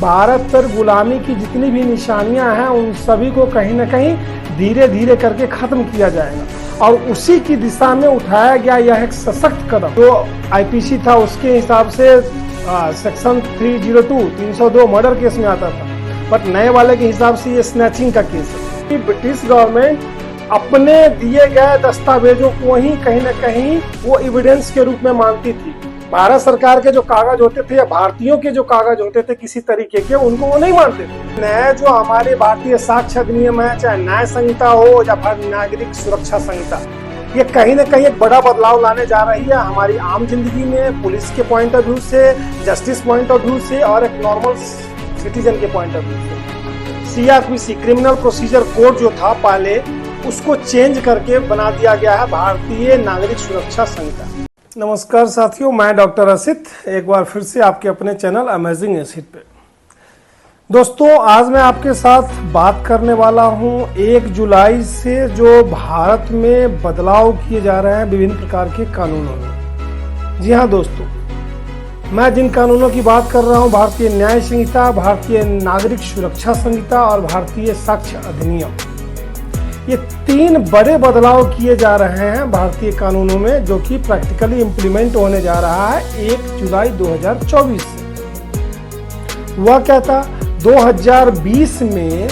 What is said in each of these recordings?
भारत पर गुलामी की जितनी भी निशानियां हैं उन सभी को कहीं ना कहीं धीरे धीरे करके खत्म किया जाएगा। और उसी की दिशा में उठाया गया यह एक सशक्त कदम, जो आईपीसी था उसके हिसाब से सेक्शन 302 मर्डर केस में आता था, बट नए वाले के हिसाब से ये स्नैचिंग का केस है। ब्रिटिश गवर्नमेंट अपने दिए गए दस्तावेजों को ही कहीं ना कहीं वो एविडेंस के रूप में मानती थी। भारत सरकार के जो कागज होते थे या भारतीयों के जो कागज होते थे किसी तरीके के, उनको वो नहीं मानते थे। नए जो हमारे भारतीय साक्ष्य अधिनियम है, चाहे न्याय संहिता हो या फिर नागरिक सुरक्षा संहिता, ये कहीं ना कहीं एक बड़ा बदलाव लाने जा रही है हमारी आम जिंदगी में, पुलिस के पॉइंट ऑफ व्यू से, जस्टिस पॉइंट ऑफ व्यू से और एक नॉर्मल सिटीजन के पॉइंट ऑफ व्यू से। सीआरपीसी क्रिमिनल प्रोसीजर कोड जो था पहले, उसको चेंज करके बना दिया गया है भारतीय नागरिक सुरक्षा संहिता। नमस्कार साथियों, मैं डॉक्टर असित एक बार फिर से आपके अपने चैनल अमेजिंग एसिड पे। दोस्तों, आज मैं आपके साथ बात करने वाला हूं 1 जुलाई से जो भारत में बदलाव किए जा रहे हैं विभिन्न प्रकार के कानूनों में। जी हाँ दोस्तों, मैं जिन कानूनों की बात कर रहा हूं, भारतीय न्याय संहिता, भारतीय नागरिक सुरक्षा संहिता और भारतीय साक्ष्य अधिनियम, ये 3 बड़े बदलाव किए जा रहे हैं भारतीय कानूनों में, जो कि प्रैक्टिकली इम्प्लीमेंट होने जा रहा है 1 जुलाई 2024 से। वह क्या था, 2020 में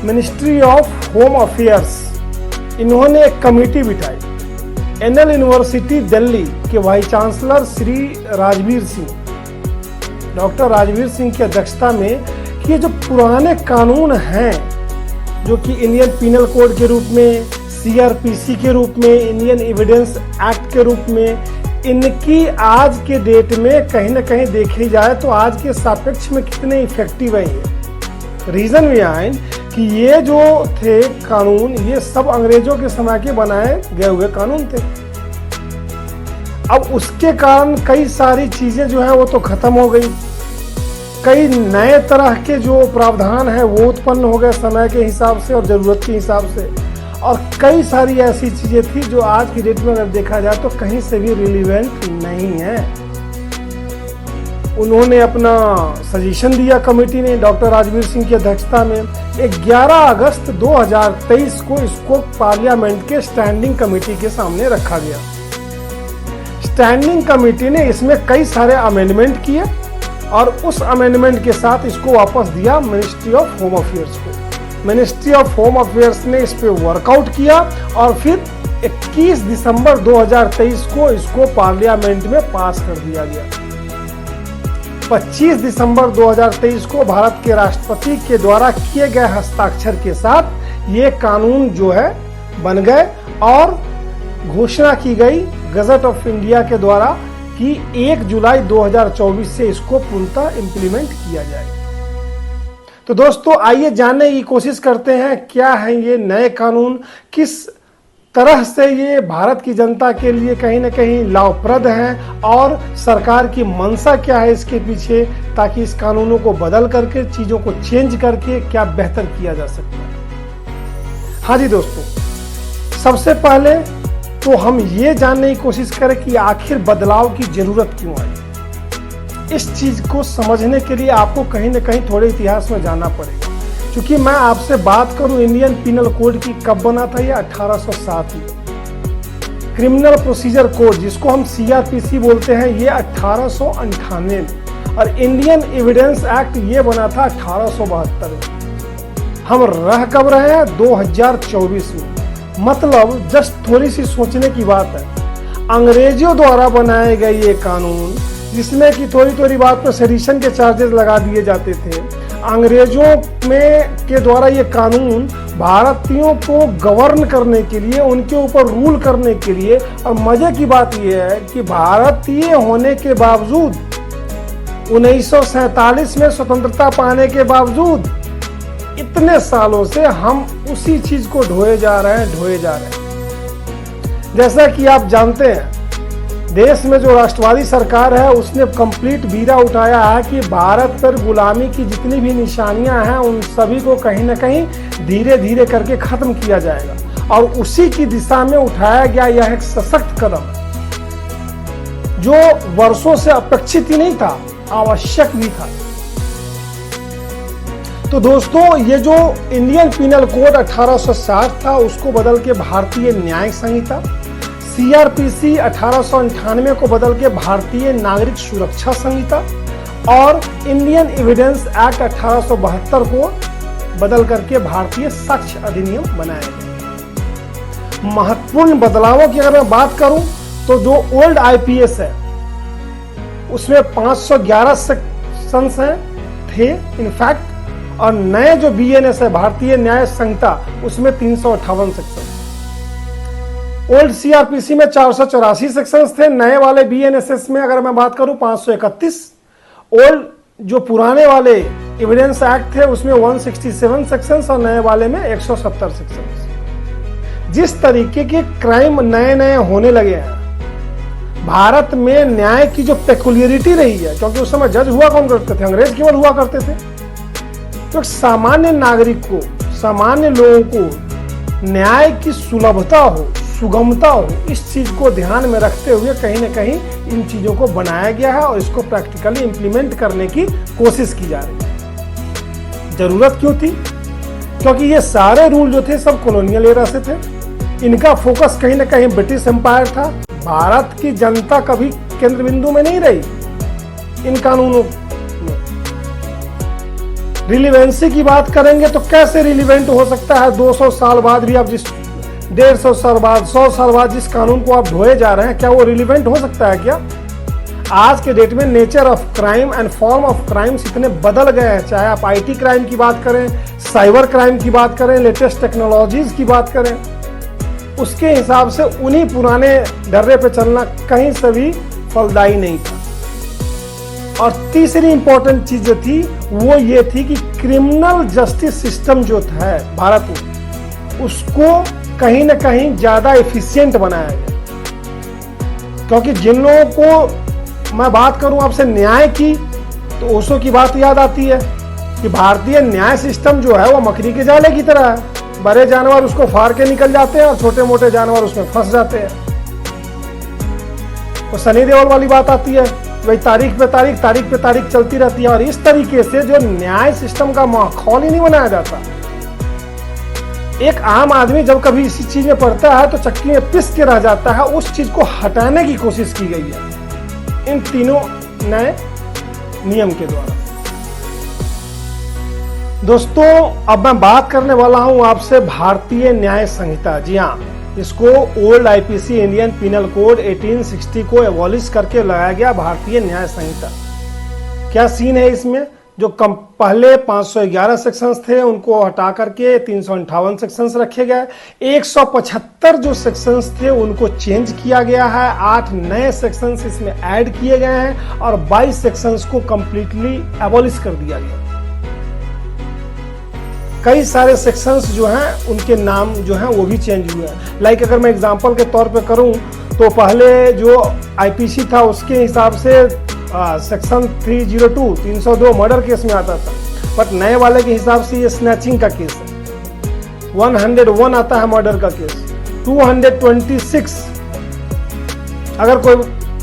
मिनिस्ट्री ऑफ होम अफेयर्स इन्होंने एक कमेटी बिठाई। एनएल यूनिवर्सिटी दिल्ली के vice chancellor Shri Rajveer Singh, doctor Rajveer Singh की अध्यक्षता में, कि ये जो पुराने कानून हैं जो कि इंडियन पीनल कोड के रूप में, सीआरपीसी के रूप में, इंडियन एविडेंस एक्ट के रूप में, इनकी आज के डेट में कहीं ना कहीं देखी जाए तो आज के सापेक्ष में कितने इफेक्टिव है ये। रीजन बिहाइंड कि ये जो थे कानून, ये सब अंग्रेजों के समय के बनाए गए हुए कानून थे। अब उसके कारण कई सारी चीजें जो है वो तो खत्म हो गई, कई नए तरह के जो प्रावधान है वो उत्पन्न हो गए समय के हिसाब से और जरूरत के हिसाब से, और कई सारी ऐसी चीजें थी जो आज की डेट में अगर देखा जाए तो कहीं से भी रिलीवेंट नहीं है। उन्होंने अपना सजेशन दिया कमेटी ने, डॉक्टर राजवीर सिंह की अध्यक्षता में। 11 अगस्त 2023 को इसको पार्लियामेंट के स्टैंडिंग कमेटी के सामने रखा गया। स्टैंडिंग कमेटी ने इसमें कई सारे अमेंडमेंट किए और उस अमेंडमेंट के साथ इसको वापस दिया मिनिस्ट्री ऑफ होम अफेयर्स को। मिनिस्ट्री ऑफ होम अफेयर्स ने इस पे वर्कआउट किया और फिर 21 दिसंबर 2023 को इसको पार्लियामेंट में पास कर दिया गया। 25 दिसंबर 2023 को भारत के राष्ट्रपति के द्वारा किए गए हस्ताक्षर के साथ ये कानून जो है बन गए और घोषणा की गई गजट ऑफ इंडिया के द्वारा कि 1 जुलाई 2024 से इसको पूर्णतः इंप्लीमेंट किया जाए। तो दोस्तों, आइए जानने की कोशिश करते हैं क्या है ये नए कानून, किस तरह से ये भारत की जनता के लिए कहीं ना कहीं लाभप्रद हैं और सरकार की मंशा क्या है इसके पीछे, ताकि इस कानूनों को बदल करके, चीजों को चेंज करके क्या बेहतर किया जा सकता है। हाँ जी दोस्तों, सबसे पहले तो हम ये जानने की कोशिश करें कि आखिर बदलाव की जरूरत क्यों आई। इस चीज को समझने के लिए आपको कहीं ना कहीं थोड़े इतिहास में जाना पड़ेगा। क्योंकि मैं आपसे बात करूं इंडियन पीनल कोड की, कब बना था ये 1807 में। क्रिमिनल प्रोसीजर कोड जिसको हम सीआरपीसी बोलते हैं, ये 1898 में, और इंडियन एविडेंस एक्ट ये बना था 1872 में। हम रह कब रहे हैं 2024 में। मतलब जस्ट थोड़ी सी सोचने की बात है, अंग्रेजों द्वारा बनाए गए ये कानून, जिसमें कि थोड़ी थोड़ी बात पर सेडिशन के चार्जेस लगा दिए जाते थे, अंग्रेजों में के द्वारा ये कानून भारतीयों को गवर्न करने के लिए, उनके ऊपर रूल करने के लिए। और मजे की बात यह है कि भारतीय होने के बावजूद, 1947 में स्वतंत्रता पाने के बावजूद, इतने सालों से हम उसी चीज को ढोए जा रहे हैं। जैसा कि आप जानते हैं, देश में जो राष्ट्रवादी सरकार है उसने कंप्लीट बीड़ा उठाया है कि भारत पर गुलामी की जितनी भी निशानियां हैं उन सभी को कहीं ना कहीं धीरे धीरे करके खत्म किया जाएगा। और उसी की दिशा में उठाया गया यह एक सशक्त कदम जो वर्षों से अपेक्षित ही नहीं था, आवश्यक भी था। तो दोस्तों ये जो इंडियन पिनल कोड 1860 था उसको बदल के भारतीय न्यायिक संहिता, सीआरपीसी 1898 को बदल के भारतीय नागरिक सुरक्षा संहिता और इंडियन एविडेंस एक्ट 1872 को बदल करके भारतीय साक्ष्य अधिनियम बनाया गया। महत्वपूर्ण बदलावों की अगर मैं बात करूं तो जो ओल्ड आईपीएस है उसमें 511 सेक्शंस थे इनफैक्ट, और नए जो बीएनएस है भारतीय न्याय संहिता उसमें 358 सेक्शन। ओल्ड सीआरपीसी में 484 सेक्शंस थे, नए वाले बीएनएसएस में अगर मैं बात करूं 531। ओल्ड जो पुराने वाले एविडेंस एक्ट थे उसमें 167 सेक्शंस और नए वाले में 170 सेक्शंस। जिस तरीके के क्राइम नए नए होने लगे हैं, भारत में न्याय की जो पेकुलियरिटी रही है, क्योंकि उस समय जज हुआ कौन करते थे, अंग्रेज केवल हुआ करते थे, तो सामान्य नागरिक को, सामान्य लोगों को न्याय की सुलभता हो, सुगमता हो, इस चीज को ध्यान में रखते हुए कहीं ना कहीं इन चीजों को बनाया गया है और इसको प्रैक्टिकली इंप्लीमेंट करने की कोशिश की जा रही है। जरूरत क्यों थी? क्योंकि ये सारे रूल जो थे सब कॉलोनियल एरा से थे, इनका फोकस कहीं ना कहीं ब्रिटिश एम्पायर था। भारत की जनता कभी केंद्र बिंदु में नहीं रही इन कानूनों में। रिलीवेंसी की बात करेंगे तो कैसे रिलीवेंट हो सकता है 200 साल बाद भी, आप जिस 150 साल बाद, 100 साल बाद जिस कानून को आप ढोए जा रहे हैं, क्या वो रिलीवेंट हो सकता है क्या? आज के डेट में nature of crime and form of crimes इतने बदल गए हैं, चाहे आप आईटी क्राइम की बात करें, साइबर क्राइम की बात करें, लेटेस्ट टेक्नोलॉजीज की बात करें, उसके हिसाब से उन्हीं पुराने डर्रे पे चलना कहीं से भी फलदायी नहीं था। और तीसरी इंपॉर्टेंट चीज जो थी वो ये थी कि क्रिमिनल जस्टिस सिस्टम जो था भारत में, उसको कहीं ना कहीं ज्यादा एफिशिएंट बनाया गया। क्योंकि जिन लोगों को मैं बात करूं आपसे न्याय की, तो ओशो की बात याद आती है कि भारतीय न्याय सिस्टम जो है वो मकड़ी के जाले की तरह है, बड़े जानवर उसको फाड़ के निकल जाते हैं और छोटे मोटे जानवर उसमें फंस जाते हैं। तो सनी देओल वाली बात आती है, वही तारीख पे तारीख चलती रहती है, और इस तरीके से जो न्याय सिस्टम का माहौल ही नहीं बनाया जाता। एक आम आदमी जब कभी इसी चीज में पड़ता है तो चक्की में पिस के रह जाता है। उस चीज को हटाने की कोशिश की गई है इन तीनों नए नियम के द्वारा। दोस्तों अब मैं बात करने वाला हूं आपसे भारतीय न्याय संहिता। जी हाँ, इसको old IPC Indian penal code 1860 को एबॉलिश करके लगाया गया भारतीय न्याय संहिता। क्या सीन है इसमें? जो पहले 511 सेक्शंस थे उनको हटा करके 358 सेक्शंस रखे गए। 175 जो सेक्शंस थे उनको चेंज किया गया है, 8 नए सेक्शंस इसमें ऐड किए गए हैं और 22 सेक्शंस को कंप्लीटली एबॉलिश कर दिया गया। कई सारे सेक्शंस जो हैं उनके नाम जो हैं वो भी चेंज हुए हैं। लाइक अगर मैं एग्जांपल के तौर पे करूं तो पहले जो आईपीसी था उसके हिसाब से सेक्शन 302 मर्डर केस में आता था, बट नए वाले के हिसाब से ये स्नैचिंग का केस है। 101 आता है मर्डर का केस। 226 अगर कोई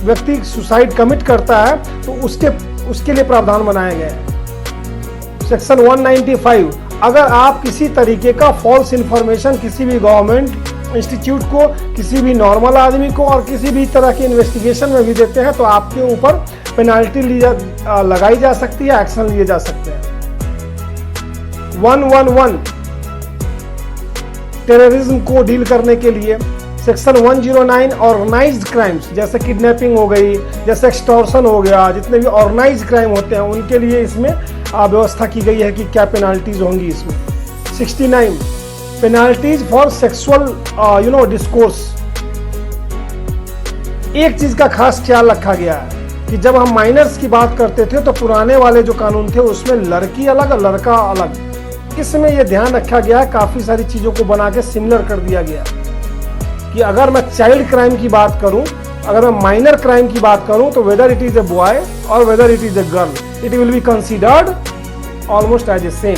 व्यक्ति सुसाइड कमिट करता है तो उसके लिए प्रावधान बनाए गए हैं। सेक्शन 195 अगर आप किसी तरीके का फॉल्स इंफॉर्मेशन किसी भी गवर्नमेंट इंस्टीट्यूट को, किसी भी नॉर्मल आदमी को और किसी भी तरह के इन्वेस्टिगेशन में भी देते हैं तो आपके ऊपर पेनाल्टी लगाई जा सकती है, एक्शन लिए जा सकते हैं। 111 टेररिज्म को डील करने के लिए। सेक्शन 109 ऑर्गेनाइज्ड क्राइम्स जैसे किडनैपिंग हो गई, जैसे एक्सटॉर्शन हो गया, जितने भी ऑर्गेनाइज्ड क्राइम होते हैं उनके लिए इसमें व्यवस्था की गई है कि क्या पेनाल्टीज होंगी इसमें। 69 पेनाल्टीज फॉर सेक्सुअल डिस्कोर्स। एक चीज का खास ख्याल रखा गया है कि जब हम माइनर्स की बात करते थे तो पुराने वाले जो कानून थे उसमें लड़की अलग और लड़का अलग। इसमें यह ध्यान रखा गया है, काफी सारी चीजों को बना के सिमिलर कर दिया गया कि अगर मैं चाइल्ड क्राइम की बात करूं, अगर मैं माइनर क्राइम की बात करूं तो whether it is a boy और whether it is a girl, it will be considered almost as a same.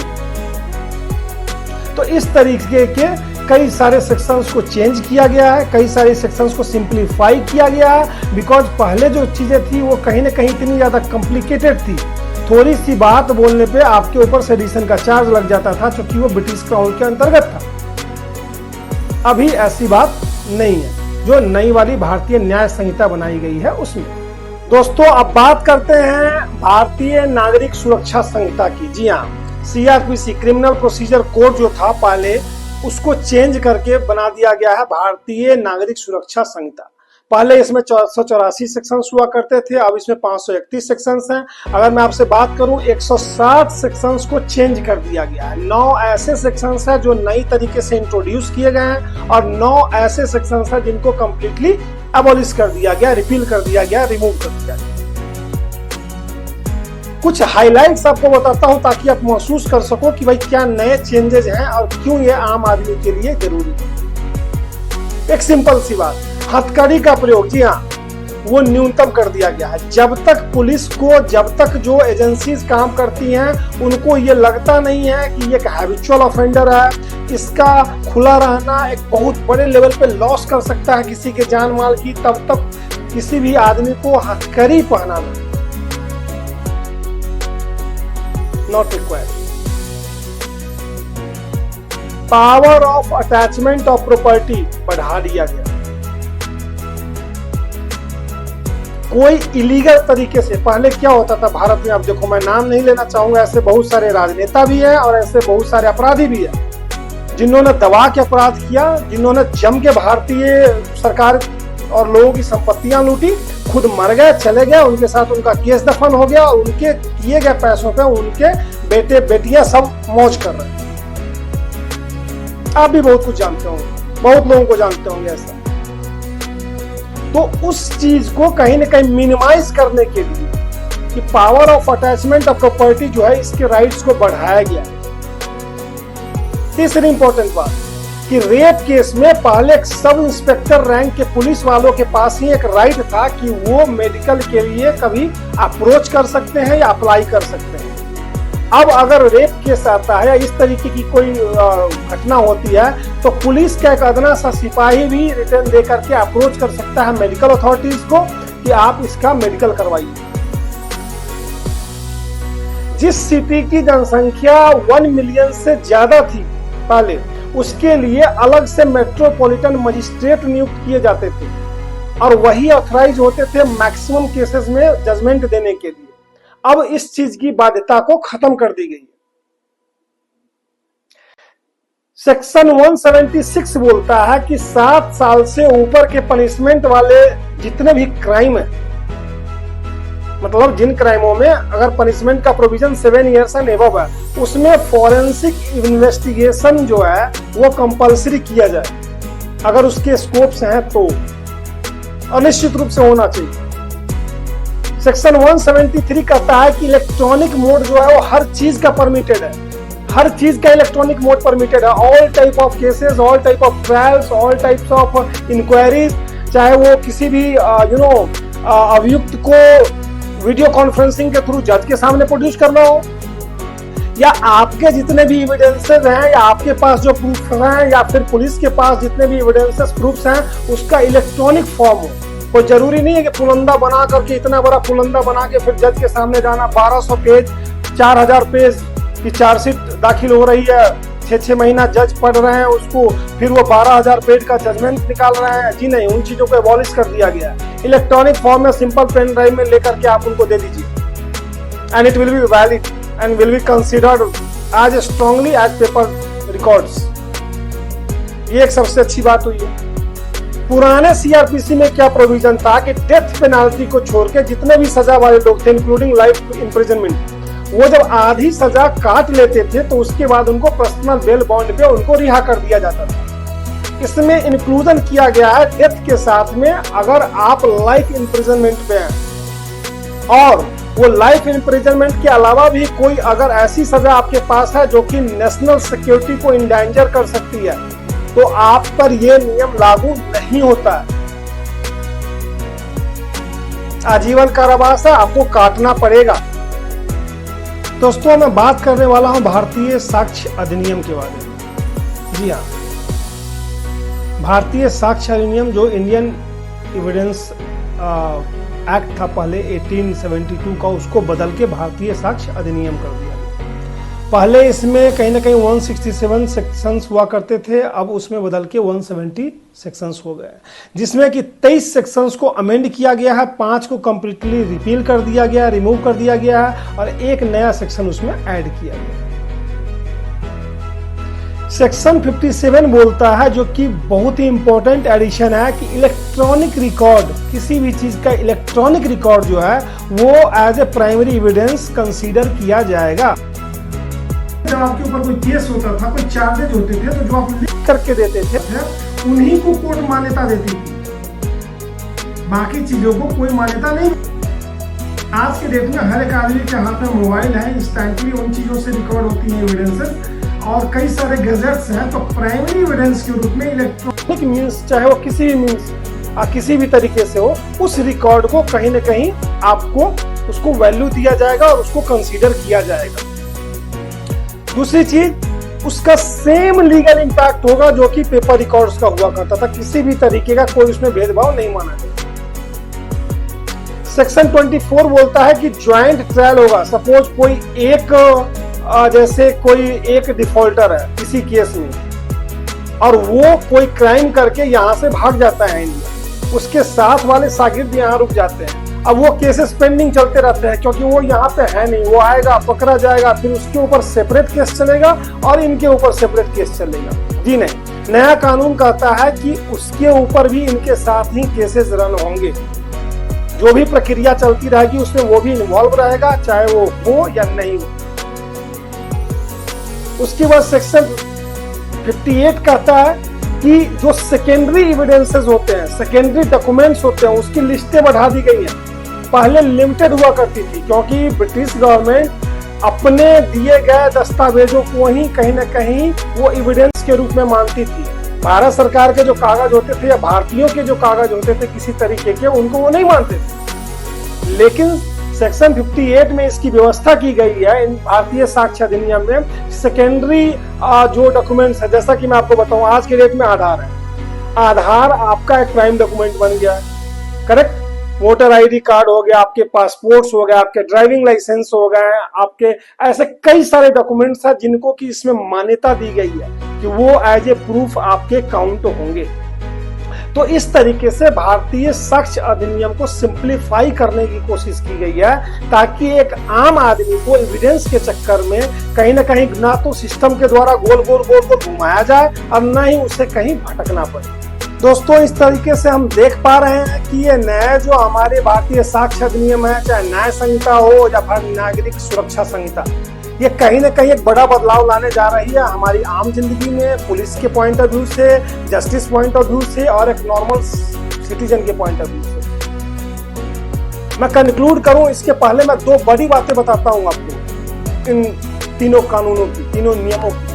तो इस तरीके के कई सारे सेक्शंस को चेंज किया गया है, कई सारे सेक्शंस को सिंप्लीफाई किया गया है, बिकॉज पहले जो चीजें थी वो कहीं ना कहीं इतनी ज्यादा कॉम्प्लिकेटेड थी थोड़ी सी बात बोलने पे आपके ऊपर सेडिशन का चार्ज लग जाता था, क्योंकि वो ब्रिटिश क्राउन के अंतर्गत था। अभी ऐसी बात नहीं है जो नई वाली भारतीय न्याय संहिता बनाई गई है उसमें। दोस्तों अब बात करते हैं भारतीय नागरिक सुरक्षा संहिता की। जी हाँ, सीआरपीसी क्रिमिनल प्रोसीजर कोड जो था पहले, उसको चेंज करके बना दिया गया है भारतीय नागरिक सुरक्षा संहिता। पहले इसमें 484 सेक्शंस हुआ करते थे, अब इसमें 531 सेक्शंस हैं। अगर मैं आपसे बात करूं, 160 सेक्शंस को चेंज कर दिया गया है। 9 ऐसे सेक्शंस हैं जो नई तरीके से इंट्रोड्यूस किए गए हैं और 9 ऐसे सेक्शंस हैं जिनको कंप्लीटली अबॉलिश कर दिया गया, रिपील कर दिया गया, रिमूव कर दिया गया। कुछ हाइलाइट्स आपको बताता हूं ताकि आप महसूस कर सको कि भाई क्या नए चेंजेस हैं और क्यों ये आम आदमी के लिए जरूरी है। एक सिंपल सी बात, हथकड़ी का प्रयोग, जी हाँ, वो न्यूनतम कर दिया गया है। जब तक पुलिस को, जब तक जो एजेंसीज काम करती हैं उनको ये लगता नहीं है कि ये एक हैबिचुअल ऑफेंडर है, इसका खुला रहना एक बहुत बड़े लेवल पे लॉस कर सकता है किसी के जान माल की, तब तक किसी भी आदमी को हथकड़ी पहनाना not required. Power of attachment of property बढ़ा दिया गया। कोई इलीगल तरीके से, पहले क्या होता था भारत में, अब देखो मैं नाम नहीं लेना चाहूंगा, ऐसे बहुत सारे राजनेता भी हैं और ऐसे बहुत सारे अपराधी भी हैं जिन्होंने दबा के अपराध किया, जिन्होंने जम के भारतीय सरकार और लोगों की संपत्तियां लूटी, खुद मर गए, चले गए, उनके साथ उनका केस दफन हो गया और उनके किए गए पैसों पे उनके बेटे बेटियां सब मौज कर रहे हैं। आप भी बहुत कुछ जानते होंगे, बहुत लोगों को जानते होंगे ऐसा। तो उस चीज को कहीं ना कहीं मिनिमाइज करने के लिए कि power of attachment of property जो है, इसके राइट्स को बढ़ाया गया। तीसरी इंपॉर्टेंट बात कि रेप केस में पहले एक सब इंस्पेक्टर रैंक के पुलिस वालों के पास ही एक राइट था कि वो मेडिकल के लिए कभी अप्रोच कर सकते हैं या अप्लाई कर सकते हैं। अब अगर रेप केस आता है या इस तरीके की कोई घटना होती है तो पुलिस का एक अदना सा सिपाही भी रिटर्न दे करके अप्रोच कर सकता है मेडिकल अथॉरिटीज को कि आप इसका मेडिकल करवाइए। जिस सिटी की जनसंख्या 1 मिलियन से ज्यादा थी पहले, उसके लिए अलग से मेट्रोपॉलिटन मजिस्ट्रेट नियुक्त किए जाते थे और वही ऑथराइज होते थे मैक्सिमम केसेस में जजमेंट देने के लिए। अब इस चीज की बाध्यता को खत्म कर दी गई है। सेक्शन 176 बोलता है कि 7 साल से ऊपर के पनिशमेंट वाले जितने भी क्राइम है, मतलब जिन क्राइमों में अगर पनिशमेंट का प्रोविजन 7 इयर्स एंड एबव है, उसमें फॉरेंसिक इन्वेस्टिगेशन जो है वो कंपलसरी किया जाए अगर उसके स्कोप्स हैं तो, और निश्चित रूप से होना चाहिए। सेक्शन 173 कहता है कि इलेक्ट्रॉनिक मोड जो है वो हर चीज का परमिटेड है, हर चीज का इलेक्ट्रॉनिक मोड परमिटेड है। All type of cases, all type of trials, all types of inquiries, चाहे वो किसी भी अभियुक्त को वीडियो कॉन्फ्रेंसिंग के थ्रू जज के सामने प्रोड्यूस करना हो, या आपके जितने भी एविडेंसेस हैं या आपके पास जो प्रूफ हैं या फिर पुलिस के पास जितने भी एविडेंसेस प्रूफ्स हैं उसका इलेक्ट्रॉनिक फॉर्म हो। कोई जरूरी नहीं है कि पुलंदा बना करके, इतना बड़ा पुलंदा बना के फिर जज के सामने जाना। 1200 पेज, 4000 पेज की चार्जशीट दाखिल हो रही है, 6-6 महीना जज पढ़ रहे हैं उसको, फिर वो 12,000 पेज का जजमेंट निकाल रहे हैं। जी नहीं, उन चीजों को एबॉलिश कर दिया गया है। इलेक्ट्रॉनिक फॉर्म में सिंपल पेन ड्राइव में लेकर के आप उनको दे दीजिए and it will be valid and will be considered as strongly as paper records. ये एक सबसे अच्छी बात हुई है। पुराने सीआरपीसी में क्या प्रोविजन था कि डेथ पेनाल्टी को छोड़ के जितने भी सजा वाले लोग थे इंक्लूडिंग लाइफ इम्प्रिजनमेंट, वो जब आधी सजा काट लेते थे तो उसके बाद उनको पर्सनल बेल बॉन्ड पे उनको रिहा कर दिया जाता था। इसमें इंक्लूजन किया गया है डेथ के साथ में, अगर आप लाइफ इम्प्रिजनमेंट पे हैं और वो लाइफ इम्प्रिजनमेंट के अलावा भी कोई अगर ऐसी सजा आपके पास है जो कि नेशनल सिक्योरिटी को इंडेंजर कर सकती है तो आप पर यह नियम लागू नहीं होता है। आजीवन कारावास है, आपको काटना पड़ेगा। दोस्तों मैं बात करने वाला हूं भारतीय साक्ष्य अधिनियम के बारे में। जी हाँ, भारतीय साक्ष्य अधिनियम जो इंडियन एविडेंस एक्ट था पहले 1872 का, उसको बदल के भारतीय साक्ष्य अधिनियम कर दिया गया। पहले इसमें कहीं ना कहीं 167 सेक्शंस हुआ करते थे, अब उसमें बदल के 170 सेक्शंस हो गए, जिसमें कि 23 सेक्शंस को अमेंड किया गया है, 5 को कंप्लीटली रिपील कर दिया गया, रिमूव कर दिया गया है और एक नया सेक्शन उसमें ऐड किया गया। सेक्शन 57 बोलता है, जो कि बहुत ही इंपॉर्टेंट एडिशन है, कि इलेक्ट्रॉनिक रिकॉर्ड, किसी भी चीज का इलेक्ट्रॉनिक रिकॉर्ड जो है वो as a primary evidence consider किया जाएगा। जब आपके ऊपर कोई केस होता था, कोई चार्जेज होते थे, तो जो आप लिख करके देते थे उन्हीं को कोर्ट मान्यता देती थी, बाकी चीजों को कोई मान्यता नहीं। आज के डेट में हर एक आदमी के हाथ में मोबाइल है, इंस्टेंटली उन चीजों से रिकॉर्ड होती है एविडेंसेस, और कई सारे गैजेट्स हैं। तो प्राइमरी एविडेंस के रूप में इलेक्ट्रॉनिक मींस, चाहे वो किसी भी मींस किसी भी तरीके से हो, उस रिकॉर्ड को कहीं ना कहीं आपको उसको वैल्यू दिया जाएगा और उसको कंसीडर किया जाएगा। दूसरी चीज, उसका सेम लीगल इंपैक्ट होगा जो कि पेपर रिकॉर्ड्स का हुआ करता था, किसी भी तरीके का कोई उसमें भेदभाव नहीं माना जाता। सेक्शन 24 बोलता है कि ज्वाइंट ट्रायल होगा। सपोज कोई एक जैसे कोई एक डिफॉल्टर है किसी केस में, और वो कोई क्राइम करके यहाँ से भाग जाता है इंडिया, उसके साथ वाले शागिर्द यहाँ रुक जाते हैं। अब वो केसेस पेंडिंग चलते रहते हैं, क्योंकि वो यहाँ पे है नहीं, वो आएगा, पकड़ा जाएगा, फिर उसके ऊपर सेपरेट केस चलेगा और इनके ऊपर सेपरेट केस चलेगा। जी नहीं, नया कानून कहता है कि उसके ऊपर भी इनके साथ ही केसेस रन होंगे। जो भी प्रक्रिया चलती रहेगी उसमें वो भी इन्वॉल्व रहेगा, चाहे वो हो या नहीं हो। उसके बाद सेक्शन 58 कहता है कि जो सेकेंडरी एविडेंसेस होते हैं, सेकेंडरी डॉक्यूमेंट्स होते हैं, उसकी लिस्टें बढ़ा दी गई हैं। पहले लिमिटेड हुआ करती थी, क्योंकि ब्रिटिश गवर्नमेंट अपने दिए गए दस्तावेजों को ही कहीं ना कहीं वो एविडेंस के रूप में मानती थी। भारत सरकार के जो कागज होते थे या भारतीयों के जो कागज होते थे किसी तरीके के, उनको वो नहीं मानते थे। लेकिन सेक्शन 58 में इसकी व्यवस्था की गई है, इन भारतीय साक्ष्य अधिनियम में, सेकेंडरी जो डॉक्यूमेंट्स है, जैसा कि मैं आपको बताऊं, आज के डेट में आधार है। आधार आपका एक क्राइम डॉक्यूमेंट बन गया है, करेक्ट। वोटर आईडी कार्ड हो गया, आपके पासपोर्ट्स हो गए, आपके ड्राइविंग लाइसेंस हो गए, आपके ऐसे कई सारे डॉक्यूमेंट्स हैं जिनको की इसमें मान्यता दी गई है कि वो एज ए प्रूफ आपके काउंट होंगे। तो इस तरीके से भारतीय साक्ष्य अधिनियम को सिंप्लीफाई करने की कोशिश की गई है, ताकि एक आम आदमी को एविडेंस के चक्कर में कहीं ना कहीं ना तो सिस्टम के द्वारा गोल गोल गोल गोल घुमाया जाए और ना ही उसे कहीं भटकना पड़े। दोस्तों, इस तरीके से हम देख पा रहे हैं कि ये नया जो हमारे भारतीय साक्ष्य अधिनियम है, चाहे न्याय संहिता हो या फिर नागरिक सुरक्षा संहिता, ये कहीं ना कहीं एक बड़ा बदलाव लाने जा रही है हमारी आम जिंदगी में, पुलिस के पॉइंट ऑफ व्यू से, जस्टिस पॉइंट ऑफ व्यू से और एक नॉर्मल सिटीजन के पॉइंट ऑफ व्यू से। मैं कंक्लूड करूं इसके पहले मैं दो बड़ी बातें बताता हूं आपको इन तीनों कानूनों की, तीनों नियमों की।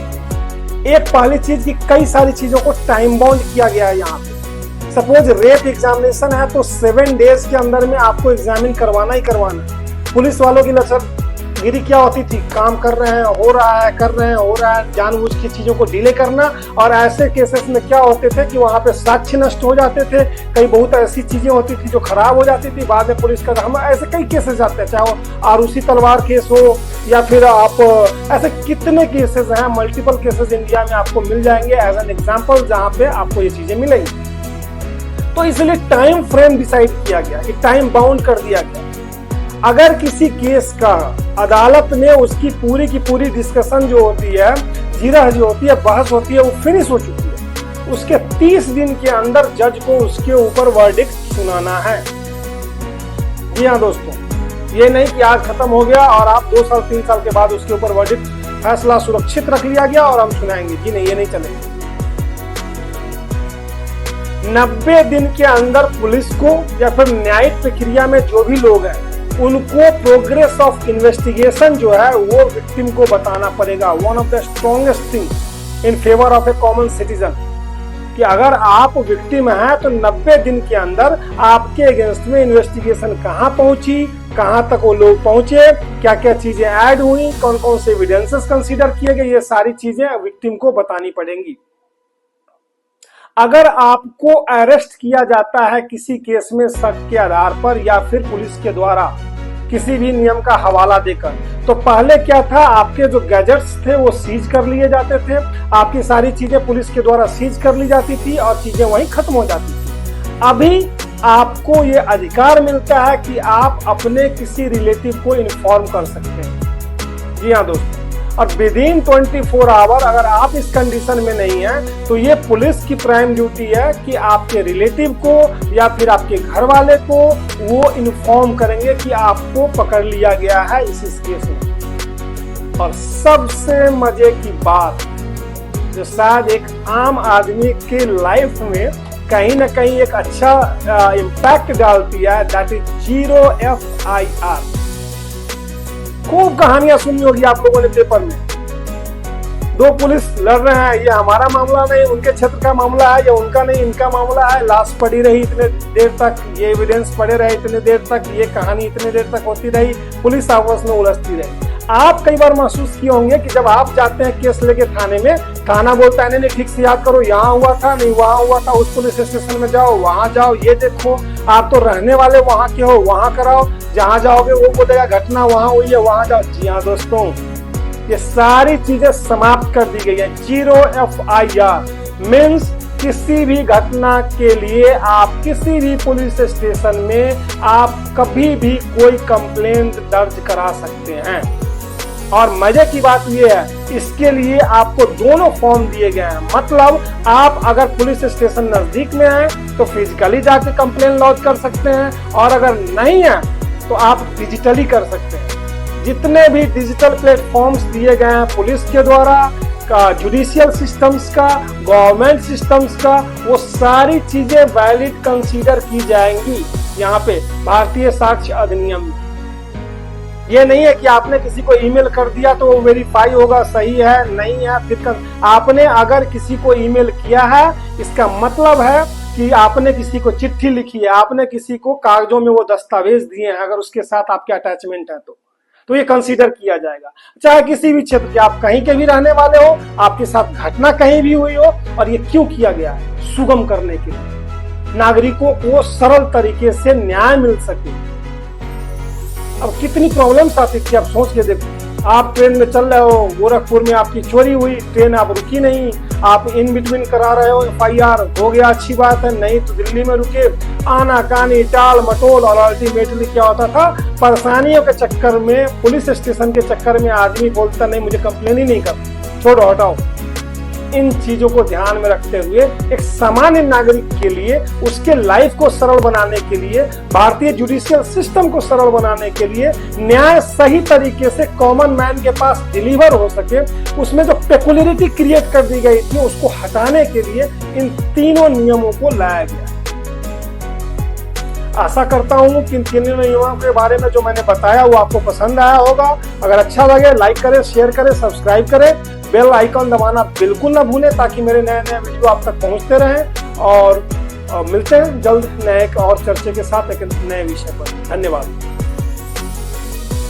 एक पहली चीज की कई सारी चीजों को टाइम बाउंड किया गया है यहाँ पे। सपोज रेप एग्जामिनेशन है तो 7 डेज के अंदर में आपको एग्जामिन करवाना ही करवाना। पुलिस वालों की लचरगिरी क्या होती थी, काम कर रहे हैं, हो रहा है, कर रहे हैं, हो रहा है, जानबूझ के चीजों को डिले करना। और ऐसे केसेस में क्या होते थे कि वहां पे साक्ष्य नष्ट हो जाते थे, कई बहुत ऐसी चीजें होती थी जो खराब हो जाती थी, बाद में पुलिस का, हम ऐसे कई केसेस आते हैं, चाहे वो आरूसी तलवार केस हो या फिर आप ऐसे कितने केसेस हैं, मल्टीपल केसेस इंडिया में आपको मिल जाएंगे एज एन एग्जांपल, जहां पे आपको ये चीजें मिलेंगी। तो इसलिए टाइम फ्रेम डिसाइड किया गया, एक टाइम बाउंड कर दिया गया। अगर किसी केस का अदालत में उसकी पूरी की पूरी डिस्कशन जो होती है, जिरह जो होती है, बहस होती है, वो फिनिश हो चुकी है, उसके 30 दिन के अंदर जज को उसके ऊपर वर्डिक्ट सुनाना है। जी हाँ दोस्तों, ये नहीं कि आज खत्म हो गया और आप 2 साल 3 साल के बाद उसके ऊपर वर्डिक्ट, फैसला सुरक्षित रख लिया गया और हम सुनाएंगे। जी नहीं, ये नहीं चलेगा। 90 दिन के अंदर पुलिस को या फिर न्यायिक प्रक्रिया में जो भी लोग हैं उनको प्रोग्रेस ऑफ इन्वेस्टिगेशन जो है वो विक्टिम को बताना पड़ेगा। One of the strongest thing in favour of A common citizen, कि अगर आप विक्टिम हैं तो 90 दिन के अंदर आपके अगेंस्ट में इन्वेस्टिगेशन कहां पहुंची, कहां तक वो लोग पहुंचे, क्या क्या चीजें ऐड हुई, कौन कौन से एविडेंसेस कंसीडर किए गए, ये सारी चीजें विक्टिम को बतानी पड़ेंगी। अगर आपको अरेस्ट किया जाता है किसी केस में शक के आधार पर या फिर पुलिस के द्वारा किसी भी नियम का हवाला देकर, तो पहले क्या था, आपके जो गैजेट्स थे वो सीज कर लिए जाते थे, आपकी सारी चीजें पुलिस के द्वारा सीज कर ली जाती थी और चीजें वहीं खत्म हो जाती थी। अभी आपको ये अधिकार मिलता है कि आप अपने किसी रिलेटिव को इन्फॉर्म कर सकते हैं। जी हाँ दोस्तों, और विद इन 24 आवर अगर आप इस कंडीशन में नहीं हैं तो ये पुलिस की प्राइम ड्यूटी है कि आपके रिलेटिव को या फिर आपके घर वाले को वो इन्फॉर्म करेंगे कि आपको पकड़ लिया गया है इस केस में। और सबसे मजे की बात जो शायद एक आम आदमी के लाइफ में कहीं ना कहीं एक अच्छा इम्पैक्ट डालती है, दैट इज 0 FIR। खूब कहानियां सुनी होगी आप लोगों ने पेपर में, दो पुलिस लड़ रहे हैं, ये हमारा मामला नहीं, उनके क्षेत्र का मामला है, या उनका नहीं इनका मामला है, लाश पड़ी रही इतने देर तक, ये एविडेंस पड़े रहे इतने देर तक, ये कहानी इतने देर तक होती रही, पुलिस आपस में उलझती रही। आप कई बार महसूस किए होंगे कि जब आप जाते हैं केस लेके थाने में, थाना बोलता है नहीं ठीक से याद करो, यहाँ हुआ था नहीं वहाँ हुआ था, उस पुलिस स्टेशन में जाओ, वहाँ जाओ, ये देखो, आप तो रहने वाले वहाँ के हो, वहाँ कराओ, जहाँ जाओगे वो बोलेगा घटना वहाँ हुई है वहाँ जाओ। जी हाँ दोस्तों, ये सारी चीजें समाप्त कर दी गई है। 0 FIR मीन्स किसी भी घटना के लिए आप किसी भी पुलिस स्टेशन में आप कभी भी कोई कंप्लेंट दर्ज करा सकते हैं। और मजे की बात यह है, इसके लिए आपको दोनों फॉर्म दिए गए हैं। मतलब आप अगर पुलिस स्टेशन नजदीक में है तो फिजिकली जाके कंप्लेन लॉन्च कर सकते हैं, और अगर नहीं है तो आप डिजिटली कर सकते हैं। जितने भी डिजिटल प्लेटफॉर्म्स दिए गए हैं पुलिस के द्वारा, का जुडिशियल सिस्टम्स का, गवर्नमेंट सिस्टम्स का, वो सारी चीजें वैलिड कंसीडर की जाएंगी यहाँ पे भारतीय साक्ष्य अधिनियम में। ये नहीं है कि आपने किसी को ईमेल कर दिया तो वो वेरीफाई होगा सही है नहीं है, फिर आपने अगर किसी को ईमेल किया है इसका मतलब है कि आपने किसी को चिट्ठी लिखी है, आपने किसी को कागजों में वो दस्तावेज दिए हैं, अगर उसके साथ आपके अटैचमेंट है तो ये कंसीडर किया जाएगा। चाहे किसी भी क्षेत्र के आप कहीं के भी रहने वाले हो, आपके साथ घटना कहीं भी हुई हो, और ये क्यों किया गया है, सुगम करने के लिए, नागरिकों को सरल तरीके से न्याय मिल सके। अब कितनी प्रॉब्लम्स आती थी, आप सोच के देखो, आप ट्रेन में चल रहे हो, गोरखपुर में आपकी चोरी हुई, ट्रेन आप रुकी नहीं, आप इन बिटवीन करा रहे हो, FIR हो गया, अच्छी बात है, नहीं तो दिल्ली में रुके, आना कानी टाल मटोल, और अल्टीमेटली क्या होता था, परेशानियों के चक्कर में, पुलिस स्टेशन के चक्कर में आदमी बोलता नहीं मुझे कंप्लेन ही नहीं कर, छोड़ो हटाओ। इन चीजों को ध्यान में रखते हुए एक सामान्य नागरिक के लिए उसके लाइफ को सरल बनाने के लिए, भारतीय जुडिशियल सिस्टम को सरल बनाने के लिए, न्याय सही तरीके से कॉमन मैन के पास डिलीवर हो सके, उसमें जो पेकुलियरिटी क्रिएट कर दी गई थी उसको हटाने के लिए इन तीनों नियमों को लाया गया। आशा करता हूं कि इन तीनों नियमों के बारे में जो मैंने बताया वो आपको पसंद आया होगा। अगर अच्छा लगे लाइक करें, शेयर करें, सब्सक्राइब करें, बेल आइकन दबाना बिल्कुल ना भूलें ताकि मेरे नए नए वीडियो आप तक पहुंचते रहें। और मिलते हैं जल्द नए और चर्चे के साथ एक नए विषय पर। धन्यवाद।